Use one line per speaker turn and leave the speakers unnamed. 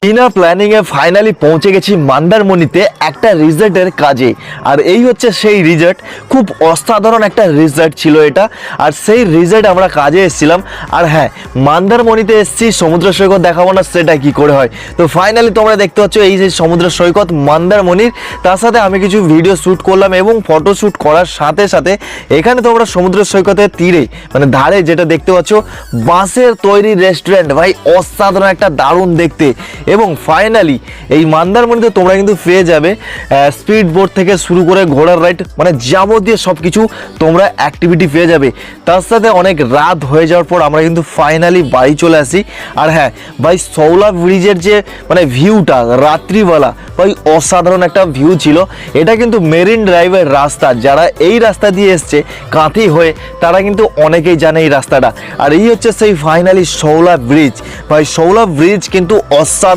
বিনা planning এ finally পৌঁছে গেছি মন্দারমণিতে একটা রিসর্টের কাজে। আর এই হচ্ছে সেই রিসর্ট, খুব অসাধারণ একটা রিসর্ট ছিল এটা। আর সেই রিসর্ট আমরা কাজে এসেছিলাম। আর হ্যাঁ, মন্দারমণিতে এসেছি, সমুদ্র সৈকত দেখাবো না সেটা কি করে হয়। তো ফাইনালি তোমরা দেখতে পাচ্ছ এই যে সমুদ্র সৈকত মন্দারমণির, তার সাথে আমি কিছু ভিডিও শ্যুট করলাম এবং ফটো শ্যুট করার সাথে সাথে এখানে তোমরা সমুদ্র সৈকতের তীরে মানে ধারে যেটা দেখতে পাচ্ছ বাঁশের তৈরি রেস্টুরেন্ট, ভাই অসাধারণ একটা দারুণ দেখতে। এবং ফাইনালি এই মন্দারমণিতে তোমরা কিন্তু পেয়ে যাবে স্পিড বোট থেকে শুরু করে ঘোড়ার রাইড, মানে যাবতীয় সব কিছু তোমরা অ্যাক্টিভিটি পেয়ে যাবে। তার সাথে অনেক রাত হয়ে যাওয়ার পর আমরা কিন্তু ফাইনালি বাড়ি চলে আসি। আর হ্যাঁ ভাই, শৌলা ব্রিজের যে মানে ভিউটা রাত্রিবেলা, ভাই অসাধারণ একটা ভিউ ছিল। এটা কিন্তু মেরিন ড্রাইভের রাস্তা, যারা এই রাস্তা দিয়ে এসছে কাঁথি হয়ে তারা কিন্তু অনেকেই জানে এই রাস্তাটা। আর এই হচ্ছে সেই ফাইনালি শৌলা ব্রিজ। ভাই শৌলা ব্রিজ কিন্তু অসাধারণ